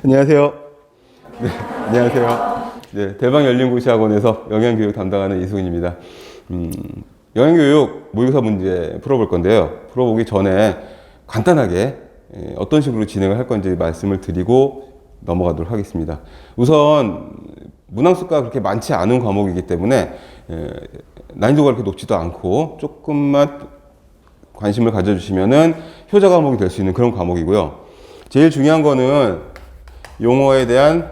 안녕하세요. 네, 안녕하세요. 네, 대방열린고시학원에서 영양교육 담당하는 이승훈입니다. 영양교육 모의고사 문제 풀어볼 건데요. 풀어보기 전에 간단하게 어떤 식으로 진행을 할 건지 말씀을 드리고 넘어가도록 하겠습니다. 우선 문항수가 그렇게 많지 않은 과목이기 때문에 난이도가 그렇게 높지도 않고 조금만 관심을 가져주시면은 효자 과목이 될 수 있는 그런 과목이고요. 제일 중요한 거는 용어에 대한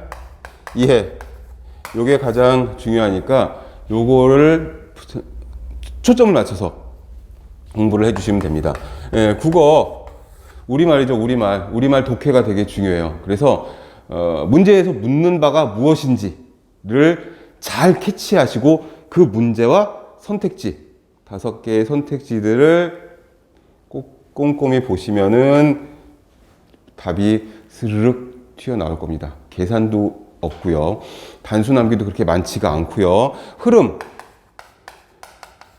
이해. 요게 가장 중요하니까 요거를 초점을 맞춰서 공부를 해주시면 됩니다. 국어, 우리말이죠. 우리말 독해가 되게 중요해요. 그래서 문제에서 묻는 바가 무엇인지를 잘 캐치하시고 그 문제와 선택지 5개의 선택지들을 꼭 꼼꼼히 보시면은 답이 스르륵 튀어나올 겁니다. 계산도 없고요. 단수 남기도 그렇게 많지가 않고요. 흐름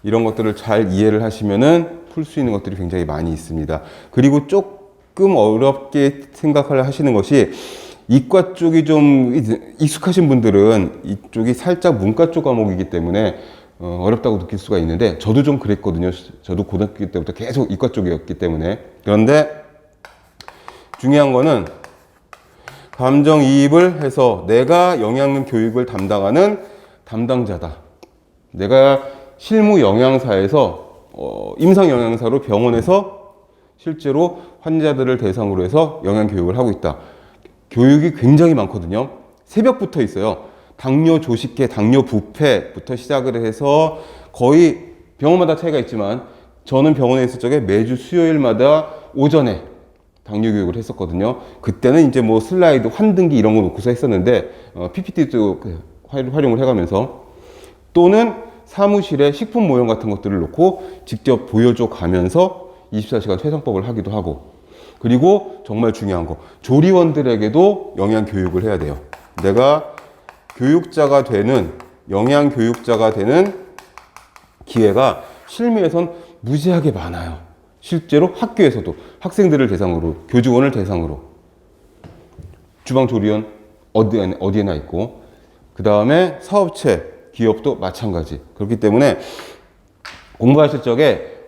이런 것들을 잘 이해를 하시면은 풀 수 있는 것들이 굉장히 많이 있습니다. 그리고 조금 어렵게 생각을 하시는 것이 이과 쪽이 좀 익숙하신 분들은 이쪽이 살짝 문과 쪽 과목이기 때문에 어렵다고 느낄 수가 있는데 저도 좀 그랬거든요. 저도 고등학교 때부터 계속 이과 쪽이었기 때문에. 그런데 중요한 거는 감정이입을 해서 내가 영양교육을 담당하는 담당자다. 내가 실무 영양사에서 임상영양사로 병원에서 실제로 환자들을 대상으로 해서 영양교육을 하고 있다. 교육이 굉장히 많거든요. 새벽부터 있어요. 당뇨 조식회, 당뇨 뷔페부터 시작을 해서 거의 병원마다 차이가 있지만 저는 병원에 있을 적에 매주 수요일마다 오전에 당뇨 교육을 했었거든요. 그때는 이제 뭐 슬라이드, 환등기 이런 거 놓고서 했었는데 PPT도 활용을 해가면서 또는 사무실에 식품 모형 같은 것들을 놓고 직접 보여줘 가면서 24시간 최상법을 하기도 하고 그리고 정말 중요한 거 조리원들에게도 영양 교육을 해야 돼요. 내가 교육자가 되는 영양교육자가 되는 기회가 실무에선 무지하게 많아요. 실제로 학교에서도 학생들을 대상으로 교직원을 대상으로 주방조리원 어디에나 있고 그 다음에 사업체 기업도 마찬가지. 그렇기 때문에 공부하실 적에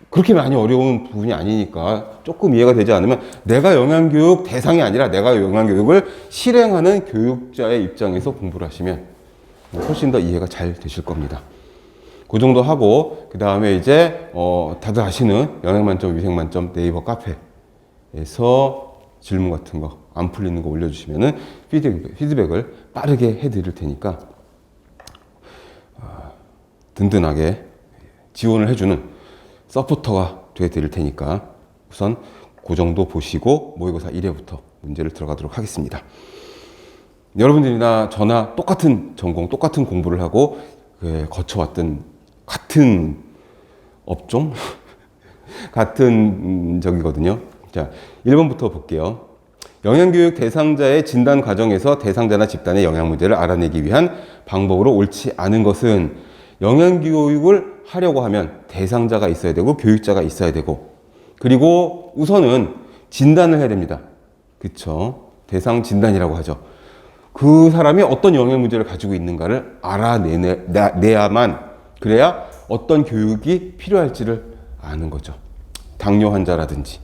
그렇게 많이 어려운 부분이 아니니까 조금 이해가 되지 않으면 내가 영양교육 대상이 아니라 내가 영양교육을 실행하는 교육자의 입장에서 공부를 하시면 훨씬 더 이해가 잘 되실 겁니다. 그 정도 하고 그 다음에 이제 다들 아시는 영양만점, 위생만점 네이버 카페에서 질문 같은 거 안 풀리는 거 올려주시면은 피드백을 빠르게 해드릴 테니까 든든하게 지원을 해주는 서포터가 되어드릴 테니까 우선 그 정도 보시고 모의고사 1회부터 문제를 들어가도록 하겠습니다. 여러분들이나 저나 똑같은 전공, 똑같은 공부를 하고 거쳐왔던 같은 업종? 같은 적이거든요. 자, 1번부터 볼게요. 영양교육 대상자의 진단 과정에서 대상자나 집단의 영양 문제를 알아내기 위한 방법으로 옳지 않은 것은 영양교육을 하려고 하면 대상자가 있어야 되고 교육자가 있어야 되고 그리고 우선은 진단을 해야 됩니다. 그쵸? 대상 진단이라고 하죠. 그 사람이 어떤 영양 문제를 가지고 있는가를 알아내야만 그래야 어떤 교육이 필요할지를 아는 거죠. 당뇨 환자라든지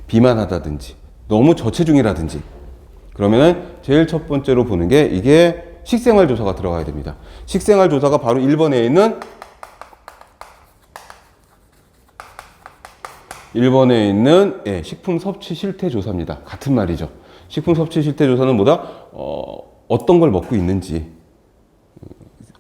비만하다든지 너무 저체중이라든지 그러면은 제일 첫 번째로 보는 게 이게 식생활 조사가 들어가야 됩니다. 식생활 조사가 바로 1번에 있는 식품 섭취 실태 조사입니다. 같은 말이죠. 식품 섭취 실태 조사는 뭐다? 어떤 걸 먹고 있는지,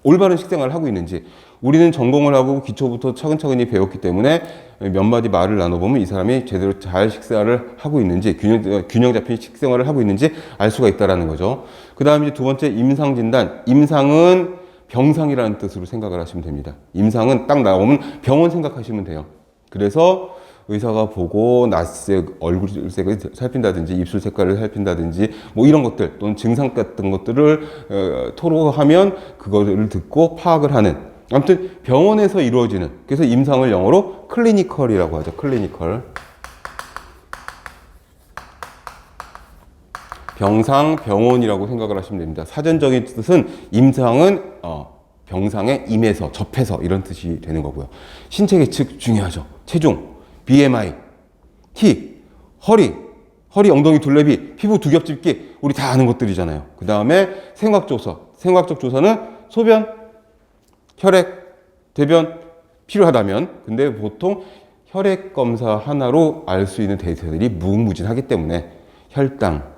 올바른 식생활을 하고 있는지. 우리는 전공을 하고 기초부터 차근차근히 배웠기 때문에 몇 마디 말을 나눠보면 이 사람이 제대로 잘 식생활을 하고 있는지, 균형 잡힌 식생활을 하고 있는지 알 수가 있다는 거죠. 그 다음에 이제 두 번째 임상 진단. 임상은 병상이라는 뜻으로 생각을 하시면 됩니다. 임상은 딱 나오면 병원 생각하시면 돼요. 그래서 의사가 보고 낯색, 얼굴색을 살핀다든지 입술 색깔을 살핀다든지 뭐 이런 것들 또는 증상 같은 것들을 토로하면 그거를 듣고 파악을 하는 아무튼 병원에서 이루어지는 그래서 임상을 영어로 클리니컬이라고 하죠. 클리니컬. 병상, 병원이라고 생각을 하시면 됩니다. 사전적인 뜻은 임상은 병상의 임에서, 접해서 이런 뜻이 되는 거고요. 신체 계측 중요하죠. 체중, BMI, 키, 허리, 엉덩이 둘레비, 피부 두 겹 집기, 우리 다 아는 것들이잖아요. 그 다음에 생화조사. 생화적 조사는 소변, 혈액, 대변 필요하다면, 근데 보통 혈액 검사 하나로 알 수 있는 데이터들이 무궁무진하기 때문에 혈당,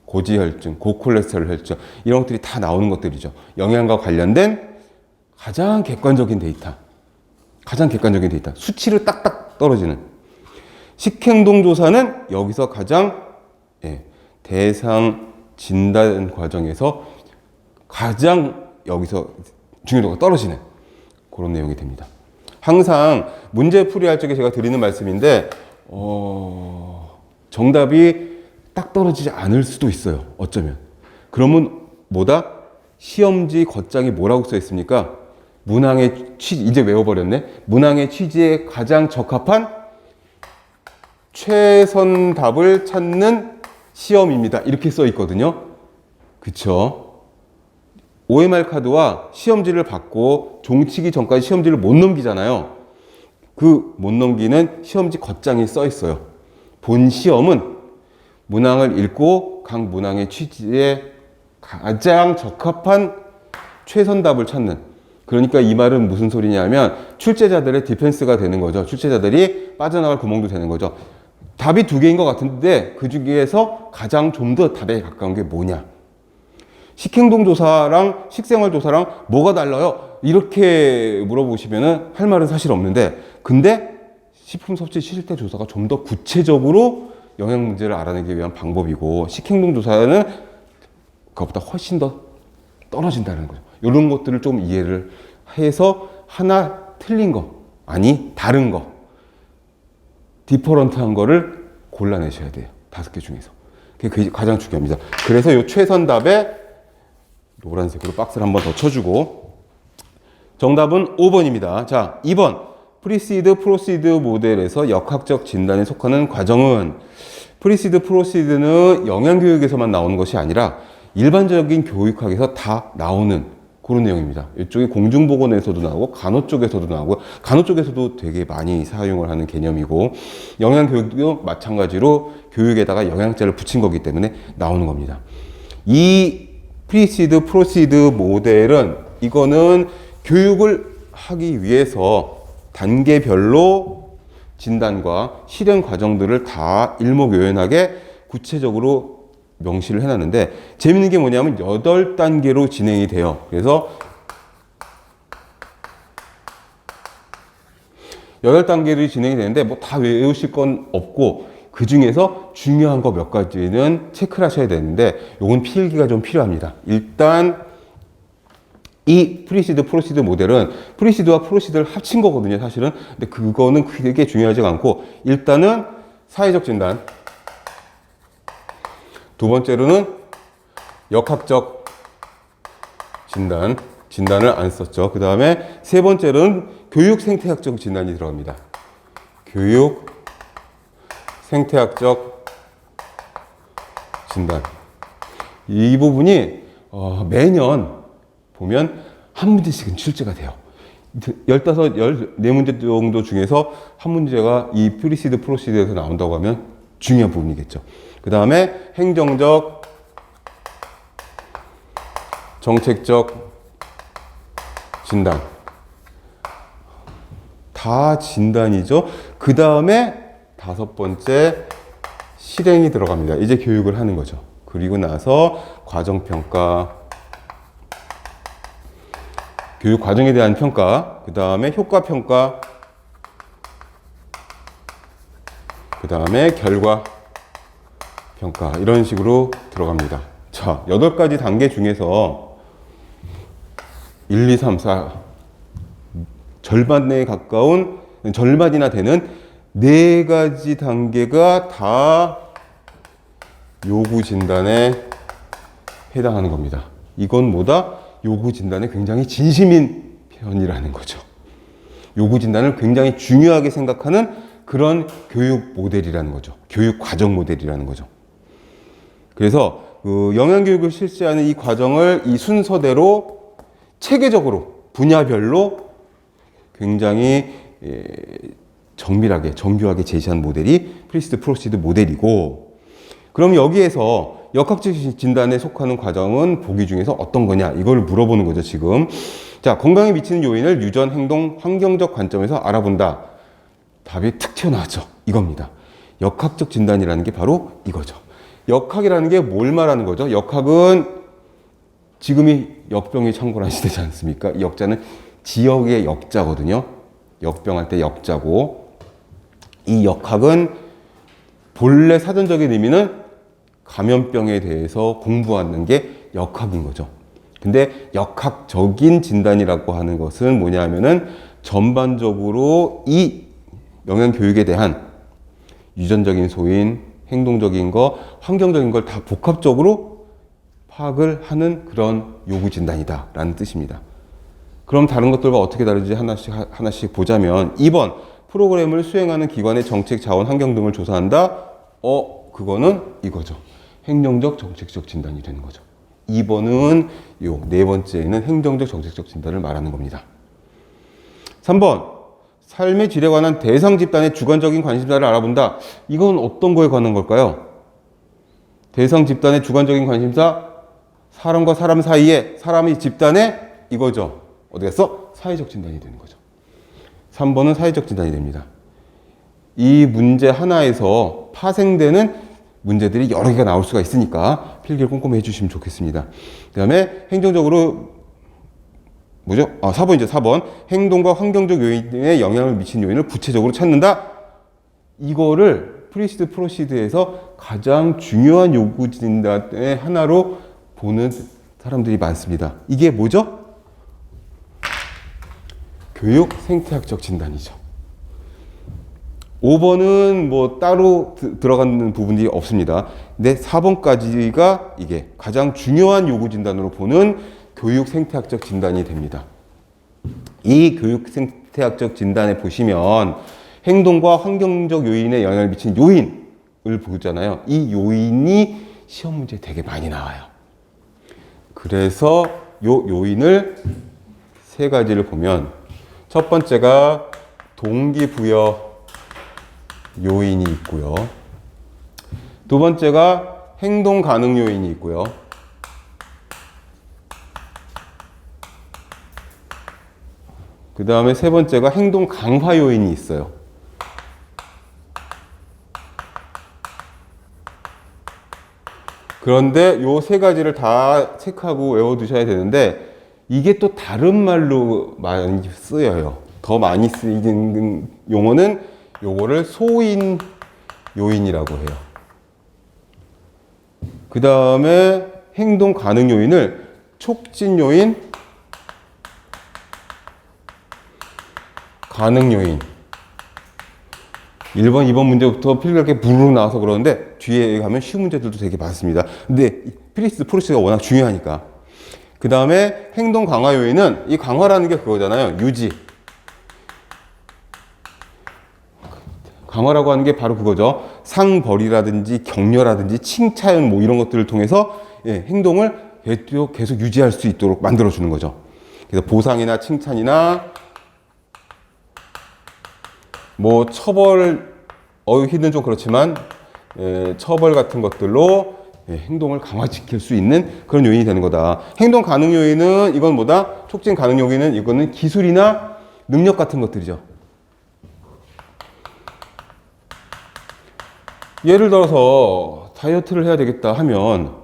고지혈증, 고콜레스테롤 혈증 이런 것들이 다 나오는 것들이죠. 영양과 관련된 가장 객관적인 데이터, 수치로 딱딱 떨어지는. 식행동 조사는 여기서 가장 대상 진단 과정에서 가장 여기서 중요도가 떨어지는 그런 내용이 됩니다. 항상 문제 풀이할 적에 제가 드리는 말씀인데 정답이 딱 떨어지지 않을 수도 있어요. 어쩌면. 그러면 뭐다? 시험지 겉장이 뭐라고 써 있습니까? 문항의 취지, 이제 외워버렸네. 문항의 취지에 가장 적합한 최선 답을 찾는 시험입니다. 이렇게 써 있거든요. 그쵸? OMR 카드와 시험지를 받고 종치기 전까지 시험지를 못 넘기잖아요. 그 못 넘기는 시험지 겉장이 써 있어요. 본 시험은 문항을 읽고 각 문항의 취지에 가장 적합한 최선답을 찾는. 그러니까 이 말은 무슨 소리냐면 출제자들의 디펜스가 되는 거죠. 출제자들이 빠져나갈 구멍도 되는 거죠. 답이 두 개인 것 같은데 그 중에서 가장 좀 더 답에 가까운 게 뭐냐. 식행동 조사랑 식생활 조사랑 뭐가 달라요? 이렇게 물어보시면 할 말은 사실 없는데, 근데 식품 섭취 실태 조사가 좀 더 구체적으로 영양 문제를 알아내기 위한 방법이고, 식행동 조사는 그것보다 훨씬 더 떨어진다는 거죠. 이런 것들을 좀 이해를 해서 하나 틀린 거, 아니 다른 거, 디퍼런트한 거를 골라내셔야 돼요. 5개 중에서. 그게 가장 중요합니다. 그래서 이 최선답에 노란색으로 박스를 한번 더 쳐주고, 정답은 5번입니다. 자, 2번. 프리시드 프로시드 모델에서 역학적 진단에 속하는 과정은, 프리시드 프로시드는 영양교육에서만 나오는 것이 아니라 일반적인 교육학에서 다 나오는 그런 내용입니다. 이쪽에 공중보건에서도 나오고 간호 쪽에서도 나오고, 간호 쪽에서도 되게 많이 사용을 하는 개념이고, 영양교육도 마찬가지로 교육에다가 영양제를 붙인 거기 때문에 나오는 겁니다. 이 프리시드 프로시드 모델은, 이거는 교육을 하기 위해서 단계별로 진단과 실행 과정들을 다 일목요연하게 구체적으로 명시를 해놨는데, 재밌는 게 뭐냐면 8단계로 진행이 돼요. 그래서 8단계로 진행이 되는데 뭐 다 외우실 건 없고, 그 중에서 중요한 거 몇 가지는 체크를 하셔야 되는데, 요건 필기가 좀 필요합니다. 일단 이 프리시드 프로시드 모델은 프리시드와 프로시드를 합친 거거든요, 사실은. 근데 그거는 크게 중요하지가 않고, 일단은 사회적 진단, 두 번째로는 역학적 진단을 안 썼죠. 그 다음에 세 번째로는 교육 생태학적 진단이 들어갑니다. 교육 생태학적 진단. 이 부분이 매년 보면 한 문제씩은 출제가 돼요. 14문제 정도 중에서 한 문제가 이 프리시드 프로시드에서 나온다고 하면 중요한 부분이겠죠. 그 다음에 행정적, 정책적 진단. 다 진단이죠. 그 다음에 5번째 실행이 들어갑니다. 이제 교육을 하는 거죠. 그리고 나서 과정평가, 교육 과정에 대한 평가, 그 다음에 효과평가, 그 다음에 결과 평가, 이런 식으로 들어갑니다. 자, 8가지 단계 중에서 1, 2, 3, 4 절반에 가까운, 절반이나 되는 4가지 단계가 다 요구 진단에 해당하는 겁니다. 이건 뭐다? 요구 진단에 굉장히 진심인 편이라는 거죠. 요구 진단을 굉장히 중요하게 생각하는 그런 교육 모델이라는 거죠. 교육 과정 모델이라는 거죠. 그래서 그 영양교육을 실시하는 이 과정을 이 순서대로 체계적으로 분야별로 굉장히 정밀하게 정교하게 제시한 모델이 프리시드 프로시드 모델이고, 그럼 여기에서 역학적 진단에 속하는 과정은 보기 중에서 어떤 거냐 이걸 물어보는 거죠 지금. 자, 건강에 미치는 요인을 유전, 행동, 환경적 관점에서 알아본다. 답이 툭 튀어나왔죠. 이겁니다. 역학적 진단이라는 게 바로 이거죠. 역학이라는 게 뭘 말하는 거죠? 역학은 지금이 역병이 창궐한 시대지 않습니까? 이 역자는 지역의 역자거든요. 역병할 때 역자고, 이 역학은 본래 사전적인 의미는 감염병에 대해서 공부하는 게 역학인 거죠. 근데 역학적인 진단이라고 하는 것은 뭐냐 하면은 전반적으로 이 영양교육에 대한 유전적인 소인, 행동적인 거, 환경적인 걸 다 복합적으로 파악을 하는 그런 요구 진단이다라는 뜻입니다. 그럼 다른 것들과 어떻게 다른지 하나씩 보자면, 2번 프로그램을 수행하는 기관의 정책, 자원, 환경 등을 조사한다. 그거는 이거죠. 행정적, 정책적 진단이 되는 거죠. 2번은 요 네 번째는 행정적, 정책적 진단을 말하는 겁니다. 3번 삶의 질에 관한 대상 집단의 주관적인 관심사를 알아본다. 이건 어떤 거에 관한 걸까요? 대상 집단의 주관적인 관심사, 사람과 사람 사이에, 사람이 집단에, 이거죠. 어디 갔어? 사회적 진단이 되는 거죠. 3번은 사회적 진단이 됩니다. 이 문제 하나에서 파생되는 문제들이 여러 개가 나올 수가 있으니까 필기를 꼼꼼히 해주시면 좋겠습니다. 그 다음에 행정적으로 뭐죠? 4번이죠. 4번. 행동과 환경적 요인에 영향을 미치는 요인을 구체적으로 찾는다. 이거를 프리시드 프로시드에서 가장 중요한 요구 진단의 하나로 보는 사람들이 많습니다. 이게 뭐죠? 교육 생태학적 진단이죠. 5번은 뭐 따로 들어가는 부분이 없습니다. 근데 4번까지가 이게 가장 중요한 요구 진단으로 보는 교육 생태학적 진단이 됩니다. 이 교육 생태학적 진단에 보시면 행동과 환경적 요인에 영향을 미치는 요인을 보잖아요. 이 요인이 시험 문제에 되게 많이 나와요. 그래서 요 요인을 세 가지를 보면, 첫 번째가 동기부여 요인이 있고요. 두 번째가 행동 가능 요인이 있고요. 그 다음에 세 번째가 행동 강화 요인이 있어요. 그런데 요 세 가지를 다 체크하고 외워두셔야 되는데, 이게 또 다른 말로 많이 쓰여요. 더 많이 쓰이는 용어는 요거를 소인 요인이라고 해요. 그 다음에 행동 가능 요인을 촉진 요인, 가능 요인. 1번, 2번 문제부터 필기하게 부르륵 나와서 그러는데 뒤에 가면 쉬운 문제들도 되게 많습니다. 근데 프리시드 프로시드가 워낙 중요하니까. 그 다음에 행동 강화 요인은, 이 강화라는 게 그거잖아요. 유지. 강화라고 하는 게 바로 그거죠. 상벌이라든지 격려라든지 칭찬 뭐 이런 것들을 통해서 행동을 계속 유지할 수 있도록 만들어주는 거죠. 그래서 보상이나 칭찬이나 뭐 처벌, 어휘는 좀 그렇지만 처벌 같은 것들로 행동을 강화시킬 수 있는 그런 요인이 되는 거다. 행동 가능 요인은 이건 뭐다? 촉진 가능 요인은 이거는 기술이나 능력 같은 것들이죠. 예를 들어서 다이어트를 해야 되겠다 하면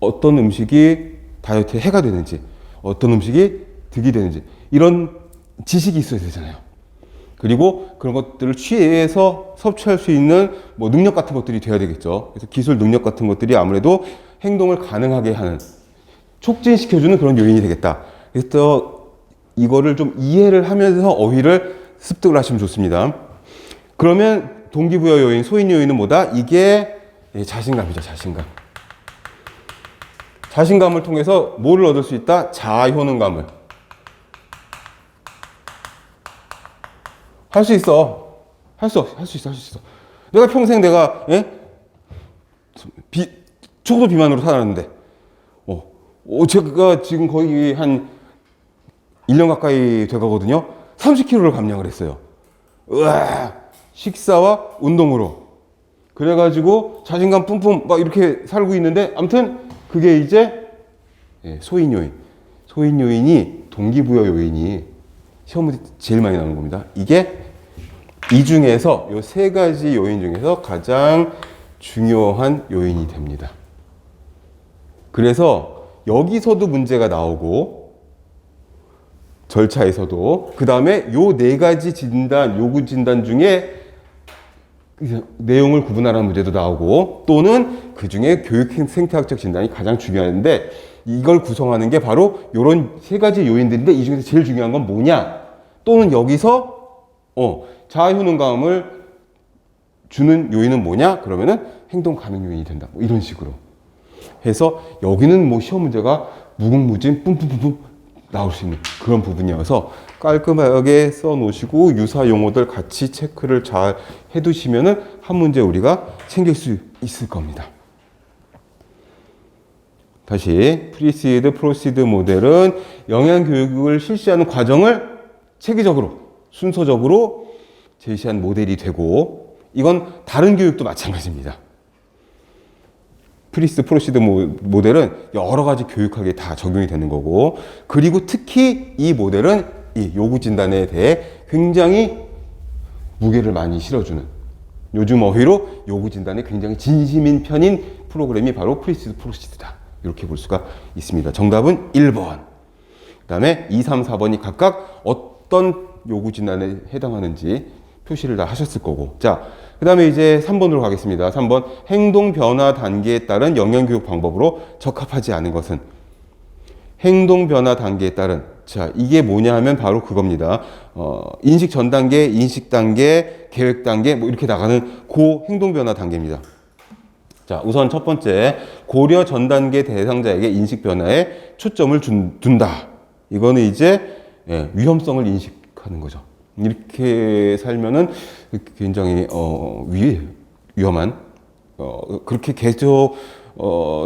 어떤 음식이 다이어트에 해가 되는지, 어떤 음식이 득이 되는지, 이런 지식이 있어야 되잖아요. 그리고 그런 것들을 취해서 섭취할 수 있는 뭐 능력 같은 것들이 돼야 되겠죠. 그래서 기술 능력 같은 것들이 아무래도 행동을 가능하게 하는, 촉진시켜주는 그런 요인이 되겠다. 그래서 이거를 좀 이해를 하면서 어휘를 습득을 하시면 좋습니다. 그러면 동기부여 요인, 소인 요인은 뭐다? 이게 자신감이죠, 자신감. 자신감을 통해서 뭐를 얻을 수 있다? 자아효능감을. 할 수 있어. 할 수 있어. 내가 평생 초도 비만으로 살았는데, 제가 지금 거의 한 1년 가까이 돼가거든요. 30kg를 감량을 했어요. 으아, 식사와 운동으로. 그래가지고 자신감 뿜뿜 막 이렇게 살고 있는데, 아무튼 그게 이제 소인 요인. 소인 요인이 동기부여 요인이 시험 문제 제일 많이 나오는 겁니다. 이게 이 중에서 이 세 가지 요인 중에서 가장 중요한 요인이 됩니다. 그래서 여기서도 문제가 나오고 절차에서도 그 다음에 요 네 가지 진단, 요구 진단 중에 내용을 구분하라는 문제도 나오고 또는 그 중에 교육 생태학적 진단이 가장 중요한데 이걸 구성하는 게 바로 요런 세 가지 요인들인데 이 중에서 제일 중요한 건 뭐냐? 또는 여기서 자아 효능감을 주는 요인은 뭐냐? 그러면은 행동 감행 요인이 된다. 뭐 이런 식으로 해서 여기는 뭐 시험 문제가 무궁무진 뿜뿜뿜뿜 나올 수 있는 그런 부분이어서 깔끔하게 써 놓으시고 유사 용어들 같이 체크를 잘 해두시면은 한 문제 우리가 챙길 수 있을 겁니다. 다시 프리시드, 프로시드 모델은 영양교육을 실시하는 과정을 체계적으로 순서적으로 제시한 모델이 되고 이건 다른 교육도 마찬가지입니다. 프리시드, 프로시드 모델은 여러 가지 교육학에 다 적용이 되는 거고 그리고 특히 이 모델은 이 요구 진단에 대해 굉장히 무게를 많이 실어주는 요즘 어휘로 요구 진단에 굉장히 진심인 편인 프로그램이 바로 프리시드, 프로시드다. 이렇게 볼 수가 있습니다. 정답은 1번. 그 다음에 2, 3, 4번이 각각 어떤 요구 진단에 해당하는지 표시를 다 하셨을 거고. 자, 그 다음에 이제 3번으로 가겠습니다. 3번. 행동 변화 단계에 따른 영양교육 방법으로 적합하지 않은 것은? 행동 변화 단계에 따른. 자, 이게 뭐냐 하면 바로 그겁니다. 인식 전 단계, 인식 단계, 계획 단계, 뭐 이렇게 나가는 그 행동 변화 단계입니다. 자, 우선 첫 번째, 고려 전 단계 대상자에게 인식 변화에 초점을 둔다. 이거는 이제 위험성을 인식하는 거죠. 이렇게 살면은 굉장히 위험한 그렇게 계속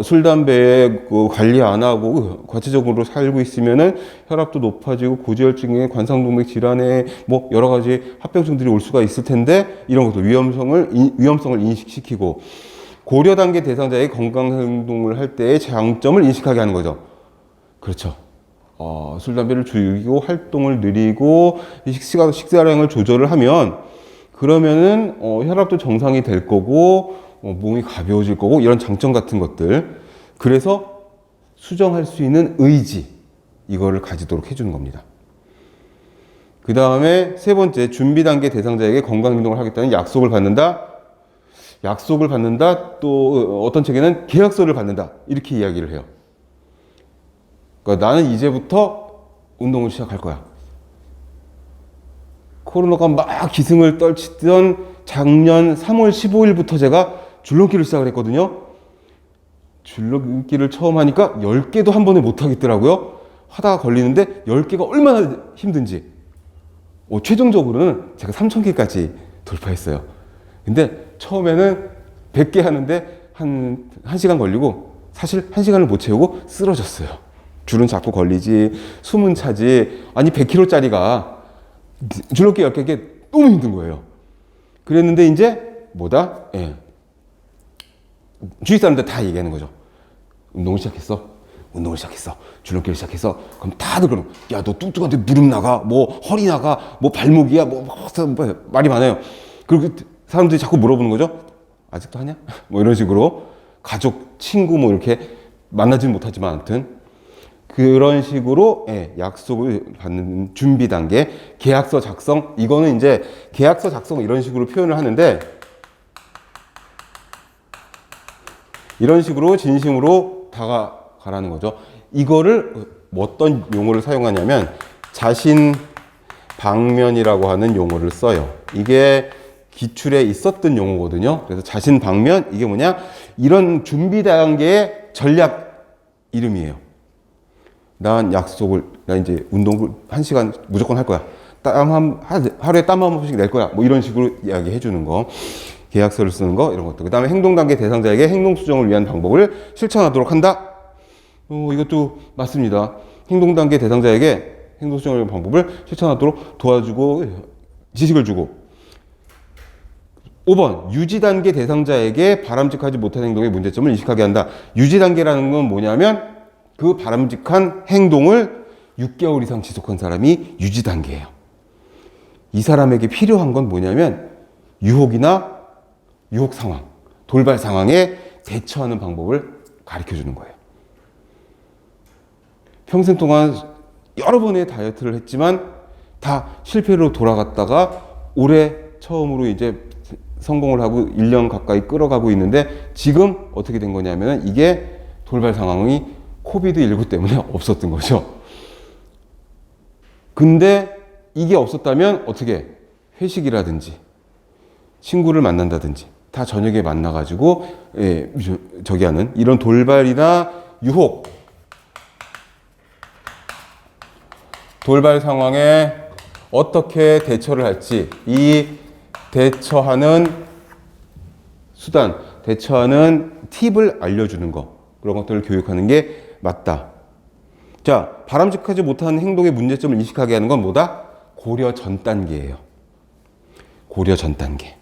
술, 담배 관리 안 하고 과체적으로 살고 있으면은 혈압도 높아지고 고지혈증에 관상동맥 질환에 뭐 여러 가지 합병증들이 올 수가 있을 텐데 이런 것도 위험성을 인식시키고 고려 단계 대상자의 건강 행동을 할 때의 장점을 인식하게 하는 거죠. 그렇죠. 술, 담배를 줄이고 활동을 느리고 식사량을 조절을 하면 그러면은 혈압도 정상이 될 거고 몸이 가벼워질 거고 이런 장점 같은 것들 그래서 수정할 수 있는 의지 이거를 가지도록 해주는 겁니다. 그 다음에 세 번째 준비 단계 대상자에게 건강 행동을 하겠다는 약속을 받는다. 약속을 받는다. 또 어떤 책에는 계약서를 받는다. 이렇게 이야기를 해요. 그러니까 나는 이제부터 운동을 시작할 거야. 코로나가 막 기승을 떨치던 작년 3월 15일부터 제가 줄넘기를 시작을 했거든요. 줄넘기를 처음 하니까 10개도 한 번에 못 하겠더라고요. 하다가 걸리는데 10개가 얼마나 힘든지. 최종적으로는 제가 3,000개까지 돌파했어요. 근데 처음에는 100개 하는데 한 1시간 걸리고 사실 1시간을 못 채우고 쓰러졌어요. 줄은 자꾸 걸리지, 숨은 차지. 아니 100kg짜리가 줄넘기 10개 너무 힘든 거예요. 그랬는데 이제 뭐다? 주위 사람들 다 얘기하는 거죠. 운동을 시작했어. 운동을 시작했어. 줄넘기를 시작했어. 그럼 다들 그럼 야 너 뚱뚱한데 무릎 나가, 뭐 허리 나가, 뭐 발목이야, 뭐 말이 많아요. 그리고 사람들이 자꾸 물어보는 거죠. 아직도 하냐? 뭐 이런 식으로 가족, 친구 뭐 이렇게 만나지는 못하지만 아무튼 그런 식으로 약속을 받는 준비 단계, 계약서 작성. 이거는 이제 계약서 작성 이런 식으로 표현을 하는데 이런 식으로 진심으로 다가가라는 거죠. 이거를 어떤 용어를 사용하냐면 자신 방면이라고 하는 용어를 써요. 이게 기출에 있었던 용어거든요. 그래서 자신 방면 이게 뭐냐? 이런 준비 단계의 전략 이름이에요. 난 이제 운동을 1시간 무조건 할 거야. 하루에 땀 한 번씩 낼 거야. 뭐 이런 식으로 이야기해 주는 거. 계약서를 쓰는 거 이런 것들. 그 다음에 행동 단계 대상자에게 행동 수정을 위한 방법을 실천하도록 한다. 이것도 맞습니다. 행동 단계 대상자에게 행동 수정을 위한 방법을 실천하도록 도와주고 지식을 주고. 5번 유지 단계 대상자에게 바람직하지 못한 행동의 문제점을 인식하게 한다. 유지 단계라는 건 뭐냐면 그 바람직한 행동을 6개월 이상 지속한 사람이 유지 단계예요. 이 사람에게 필요한 건 뭐냐면 유혹이나 유혹 상황, 돌발 상황에 대처하는 방법을 가르쳐 주는 거예요. 평생 동안 여러 번의 다이어트를 했지만 다 실패로 돌아갔다가 올해 처음으로 이제 성공을 하고 1년 가까이 끌어가고 있는데 지금 어떻게 된 거냐면 이게 돌발 상황이 코비드19 때문에 없었던 거죠. 근데 이게 없었다면 어떻게 회식이라든지 친구를 만난다든지 다 저녁에 만나가지고 저기 하는 이런 돌발이나 유혹 돌발 상황에 어떻게 대처를 할지 이 대처하는 수단, 대처하는 팁을 알려주는 거 그런 것들을 교육하는 게 맞다. 자, 바람직하지 못한 행동의 문제점을 인식하게 하는 건 뭐다? 고려 전 단계예요. 고려 전 단계.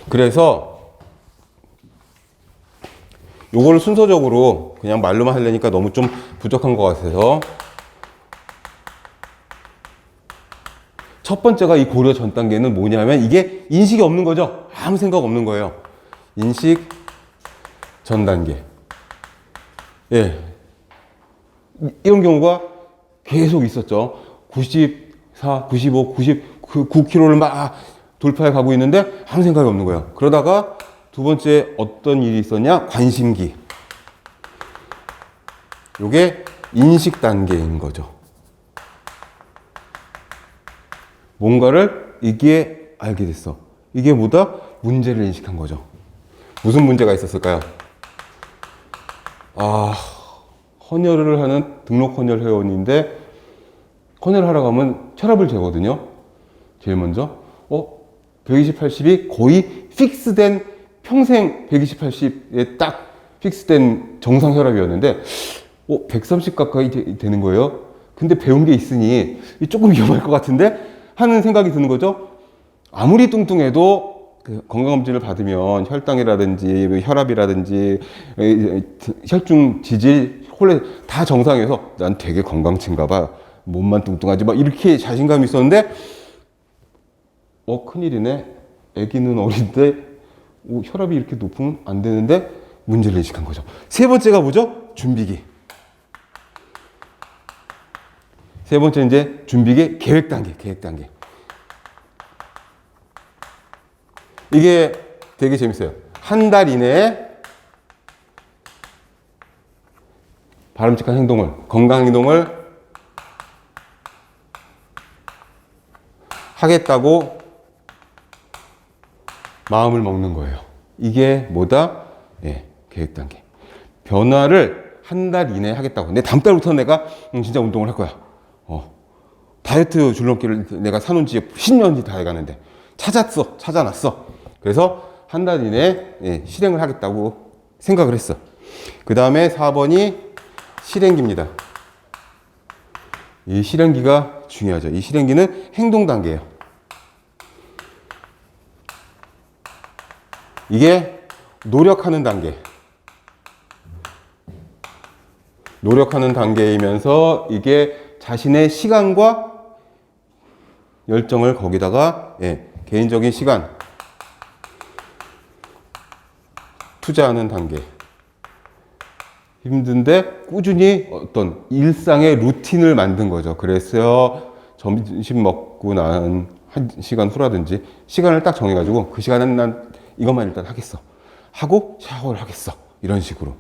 그래서 요거를 순서적으로 그냥 말로만 하려니까 너무 좀 부족한 것 같아서 첫 번째가 이 고려 전 단계는 뭐냐면 이게 인식이 없는 거죠. 아무 생각 없는 거예요. 인식 전 단계. 예. 이런 경우가 계속 있었죠. 94, 95, 99km를 막 돌파해 가고 있는데 아무 생각이 없는 거예요. 그러다가 두 번째 어떤 일이 있었냐? 관심기. 요게 인식 단계인 거죠. 뭔가를 이게 알게 됐어. 이게 뭐다? 문제를 인식한 거죠. 무슨 문제가 있었을까요? 헌혈을 하는 등록 헌혈 회원인데 헌혈을 하러 가면 혈압을 재거든요. 제일 먼저 120, 80이 거의 픽스된 평생 120, 80에 딱 픽스된 정상 혈압이었는데 130 가까이 되는 거예요. 근데 배운 게 있으니 조금 위험할 것 같은데 하는 생각이 드는 거죠. 아무리 뚱뚱해도 그 건강검진을 받으면 혈당이라든지 혈압이라든지 혈중 지질 홀레 다 정상에서 난 되게 건강친가 봐. 몸만 뚱뚱하지 막 이렇게 자신감이 있었는데 큰일이네. 아기는 어린데 혈압이 이렇게 높으면 안 되는데 문제를 인식한 거죠. 세 번째가 뭐죠? 준비기. 세 번째 이제 준비기 계획 단계. 이게 되게 재밌어요. 한 달 이내에 바람직한 행동을, 건강 행동을 하겠다고 마음을 먹는 거예요. 이게 뭐다? 계획 단계. 변화를 한 달 이내에 하겠다고. 근데 다음 달부터 내가 진짜 운동을 할 거야. 다이어트 줄넘기를 내가 사놓은 지 10년이 다 해가는데 찾아놨어. 그래서 한 달 이내에 실행을 하겠다고 생각을 했어. 그 다음에 4번이 실행기입니다. 이 실행기가 중요하죠. 이 실행기는 행동 단계예요. 이게 노력하는 단계. 노력하는 단계이면서 이게 자신의 시간과 열정을 거기다가 개인적인 시간 투자하는 단계. 힘든데 꾸준히 어떤 일상의 루틴을 만든 거죠. 그래서 점심 먹고 난 1시간 후라든지 시간을 딱 정해가지고 그 시간은 난 이것만 일단 하겠어. 하고 샤워를 하겠어. 이런 식으로.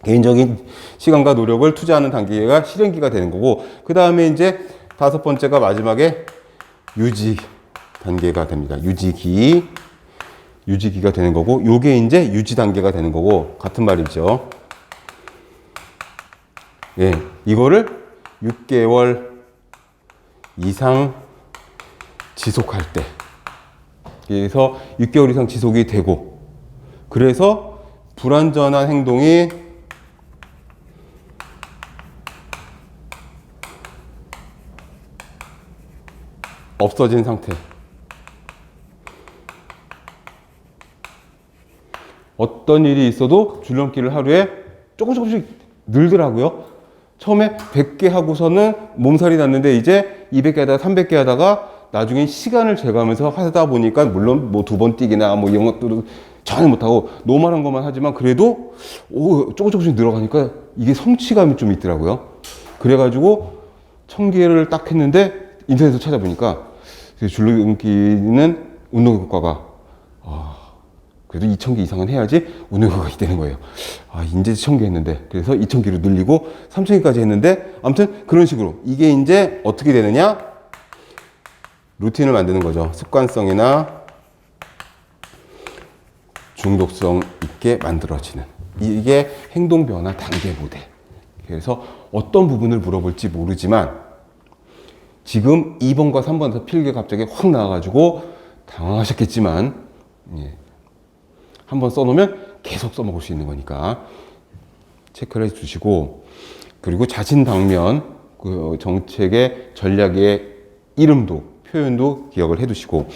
개인적인 시간과 노력을 투자하는 단계가 실행기가 되는 거고, 그 다음에 이제 5번째가 마지막에 유지 단계가 됩니다. 유지기가 되는 거고, 요게 이제 유지 단계가 되는 거고, 같은 말이죠. 이거를 6개월 이상 지속할 때, 그래서 6개월 이상 지속이 되고, 그래서 불완전한 행동이 없어진 상태. 어떤 일이 있어도 줄넘기를 하루에 조금씩 늘더라고요. 처음에 100개 하고서는 몸살이 났는데 이제 200개 하다가 300개 하다가 나중에 시간을 재가면서 하다 보니까 물론 뭐 2번 뛰기나 뭐 이런 것들은 전혀 못하고 노멀한 것만 하지만 그래도 조금씩 늘어가니까 이게 성취감이 좀 있더라고요. 그래가지고 1000개를 딱 했는데 인터넷에서 찾아보니까 줄넘기는 운동 효과가 그래도 2000개 이상은 해야지 운동 효과가 되는 거예요. 이제 1000개 했는데 그래서 2000개로 늘리고 3000개까지 했는데 아무튼 그런 식으로 이게 이제 어떻게 되느냐? 루틴을 만드는 거죠. 습관성이나 중독성 있게 만들어지는 이게 행동 변화 단계 모델. 그래서 어떤 부분을 물어볼지 모르지만 지금 2번과 3번에서 필기가 갑자기 확 나와가지고 당황하셨겠지만 한번 써놓으면 계속 써먹을 수 있는 거니까 체크를 해주시고, 그리고 자신 당면 그 정책의 전략의 이름도 표현도 기억을 해두시고,